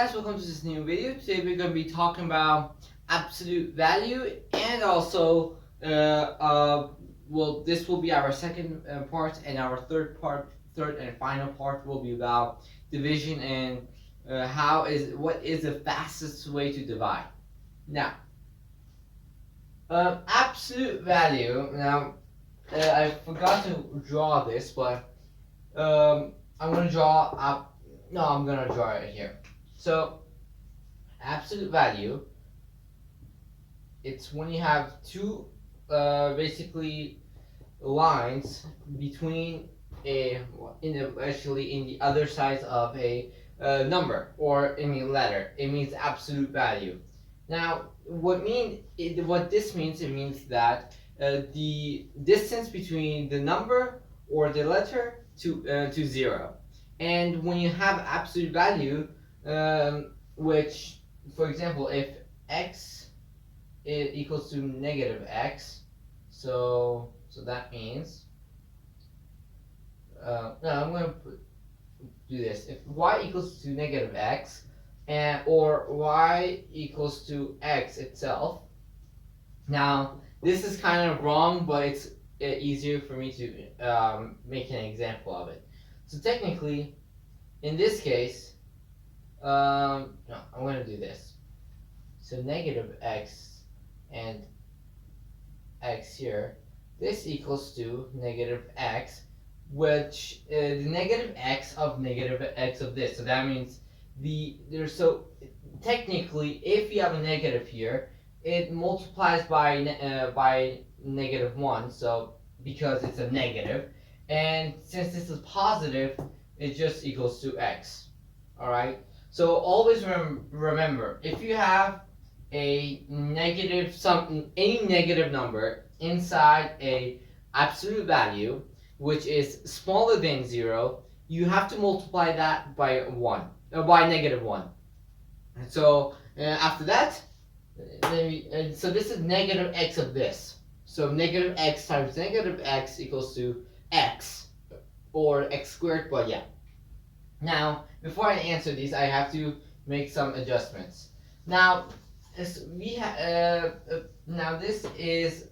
guys, welcome to this new video. Today we're going to be talking about absolute value and also this will be our second part, and our third and final part will be about division and what is the fastest way to divide. Now, absolute value. Now, I forgot to draw this, but I'm going to draw up. No, I'm going to draw it here. So, absolute value, it's when you have two basically lines between actually in the other sides of a number or any letter. It means absolute value. Now, what this means, it means that the distance between the number or the letter to zero. And when you have absolute value, which, for example, if x equals to negative x, so that means, no, I'm going to do this. If y equals to negative x, or y equals to x itself, now this is kind of wrong, but it's easier for me to make an example of it. So technically, in this case, no, I'm going to do this. So negative x and x here, this equals to negative x, which the negative x of this. So that means so technically, if you have a negative here, it multiplies by negative 1. So because it's a negative, and since this is positive, it just equals to x. Alright, so always remember, if you have a negative any negative number inside a absolute value, which is smaller than 0, you have to multiply that by by negative 1. And so after that, so this is negative x of this. So negative x times negative x equals to x, or x squared, but yeah. Now, before I answer these, I have to make some adjustments. Now, now this is,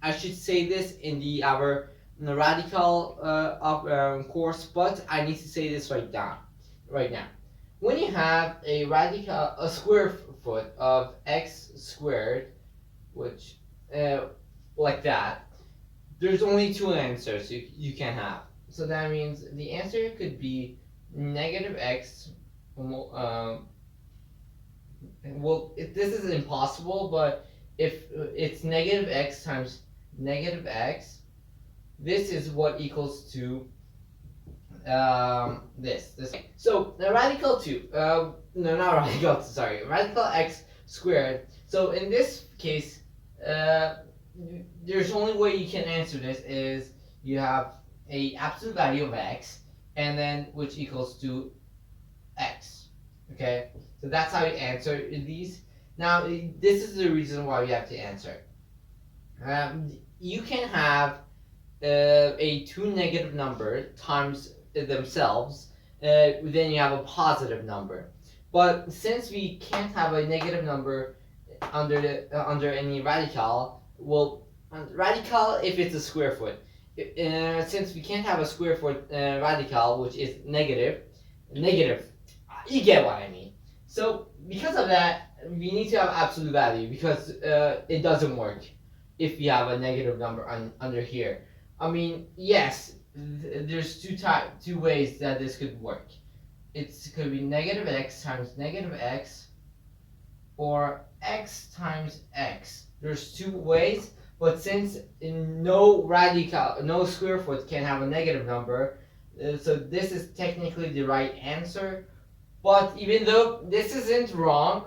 I should say this in our radical course, but I need to say this right now. When you have a square foot of x squared, which like that, there's only two answers you can have. So that means the answer could be negative x. This is impossible, but if it's negative x times negative x, this is what equals to this. So the radical 2, no, not radical 2, sorry, radical x squared. So in this case, there's only way you can answer this is you have a absolute value of x, and then which equals to x. Okay, so that's how you answer these. Now, this is the reason why we have to answer. You can have a two negative number times themselves, then you have a positive number. But since we can't have a negative number under any radical, well, radical if it's a square foot. Since we can't have a square foot radical, which is negative, you get what I mean. So because of that, we need to have absolute value, because it doesn't work if you have a negative number under here. I mean, yes, there's two ways that this could work. It could be negative x times negative x, or x times x. There's two ways, but since no square foot can have a negative number, so this is technically the right answer. But even though this isn't wrong,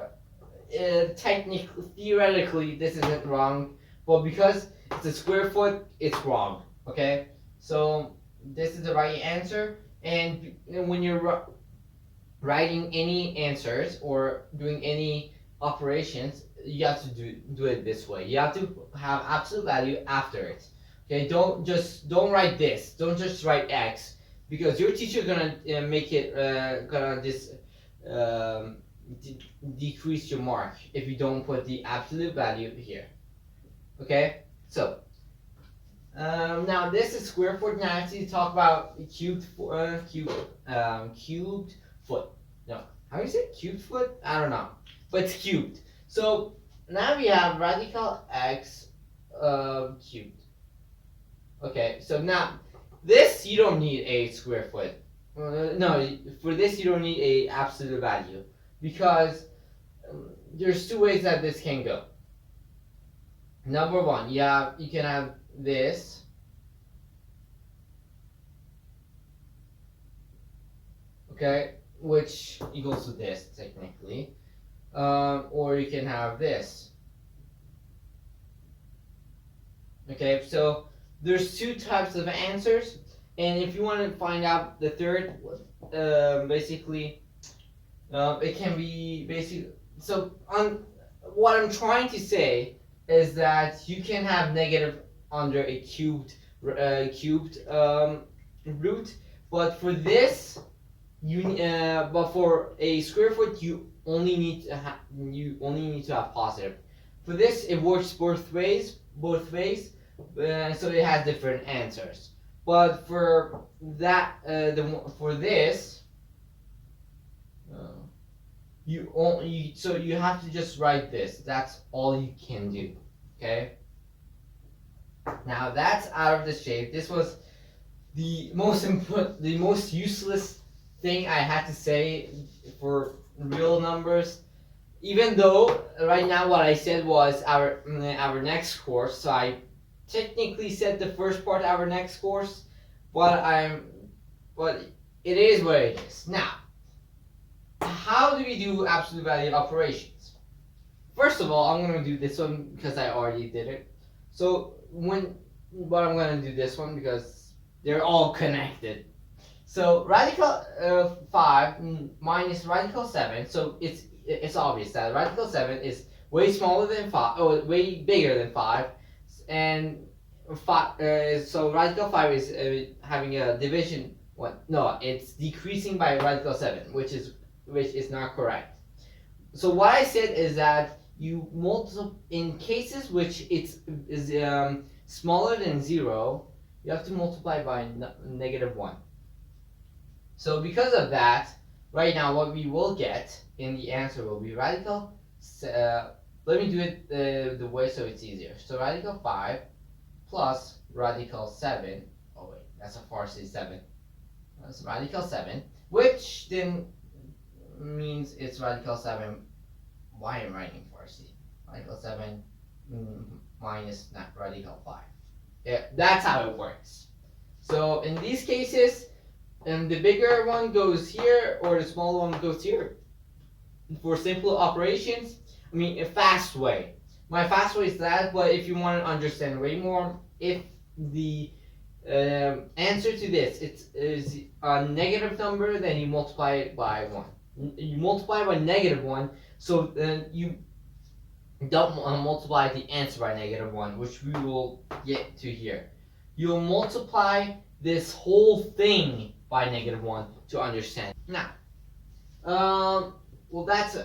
theoretically this isn't wrong, but because it's a square foot, it's wrong. Okay, so this is the right answer, and when you're writing any answers or doing any operations, you have to do it this way. You have to have absolute value after it. Okay, don't write this. Don't just write x, because your teacher gonna make it gonna just decrease your mark if you don't put the absolute value here. Okay, so now this is square foot. Now I need to talk about cubed foot. No, how do you say cubed foot? I don't know, but it's cubed. So now we have radical x cubed. Okay, so now this you don't need a square foot. No, for this you don't need a absolute value because there's two ways that this can go. Number one, you can have this. Okay, which equals to this technically, or you can have this. Okay, so there's two types of answers, and if you want to find out the third, basically, it can be basically. So on what I'm trying to say is that you can have negative under a cubed root, but for this but for a square foot you only need to have positive. For this it works both ways, so it has different answers. But for that for this so you have to just write this. That's all you can do. Okay. Now that's out of the shape. This was the most useless thing I had to say for real numbers. Even though right now what I said was our next course, so I technically said the first part of our next course, but it is what it is. Now, how do we do absolute value operations? First of all, I'm gonna do this one because I already did it. So but I'm gonna do this one because they're all connected. So radical 5 minus radical 7. So it's obvious that radical 7 is way smaller than 5, or way bigger than 5, and 5. So radical 5 is having a division. What? No, it's decreasing by radical 7, which is not correct. So what I said is that you multiply in cases which is smaller than 0, you have to multiply by -1. So because of that, right now what we will get in the answer will be radical. Let me do it the way so it's easier. So radical 5 plus radical 7. Oh wait, that's a Farsi 7. That's radical 7, which then means it's radical 7. Why am I writing Farsi? Radical 7 minus radical 5. Yeah, that's how it works. So in these cases, the bigger one goes here, or the smaller one goes here. For simple operations, I mean a fast way. My fast way is that, but if you want to understand way more, if the answer to this is a negative number, then you multiply it by 1. You multiply by -1, so then you don't multiply the answer by -1, which we will get to here. You'll multiply this whole thing by -1 to understand. Now, well that's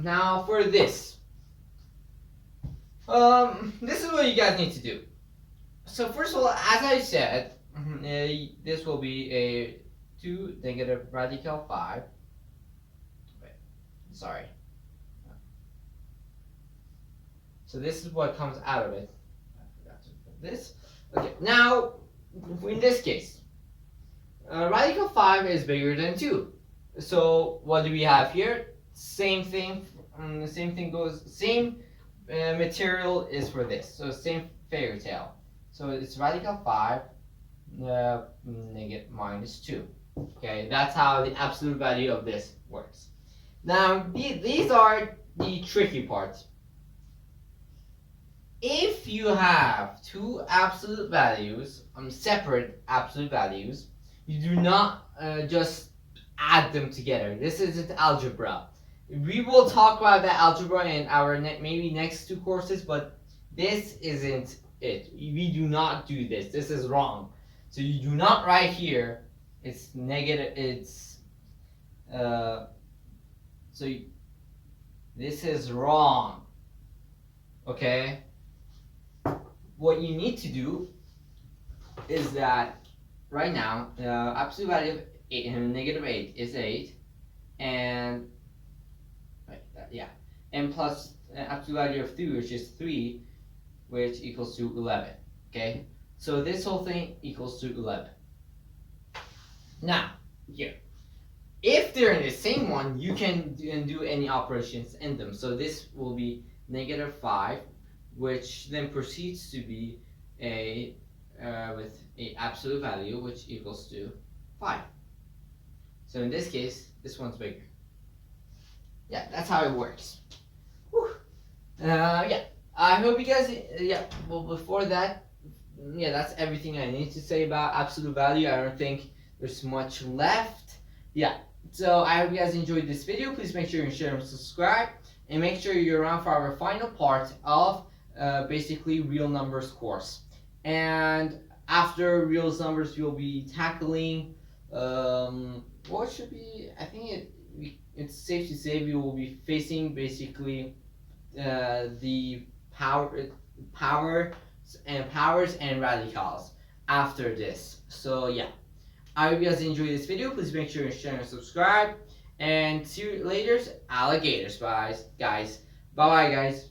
now for this. This is what you guys need to do. So first of all, as I said, this will be a 2 negative radical 5. Wait, sorry. So this is what comes out of it. I forgot to put this. Okay, now in this case, radical 5 is bigger than 2. So what do we have here? Same thing. Same thing goes. Same material is for this. So same fairy tale. So it's radical 5 negative -2. Okay, that's how the absolute value of this works. Now these are the tricky parts. If you have two absolute values, separate absolute values, you do not just add them together. This isn't algebra. We will talk about that algebra in our maybe next 2 courses, but this isn't it. We do not do this. This is wrong. So you do not write here. It's negative. It's so This is wrong. Okay? What you need to do is that right now, absolute value of negative 8 is 8, and yeah, and plus absolute value of 3, which is 3, which equals to 11. Okay, so this whole thing equals to 11. Now, here, if they're in the same one, you can do any operations in them. So this will be negative 5, which then proceeds to be a with a absolute value which equals to 5. So in this case, this one's bigger. Yeah, that's how it works. Whew. Yeah, I hope you guys. Yeah, well, before that, yeah, that's everything I need to say about absolute value. I don't think there's much left. Yeah, so I hope you guys enjoyed this video. Please make sure you share and subscribe, and make sure you're around for our final part of basically real numbers course. And after real numbers, we'll be tackling what should be. I think it's safe to say we will be facing basically the powers and radicals after this. So yeah, I hope you guys enjoyed this video. Please make sure you share and subscribe. And see you later, alligators, guys. Bye bye, guys.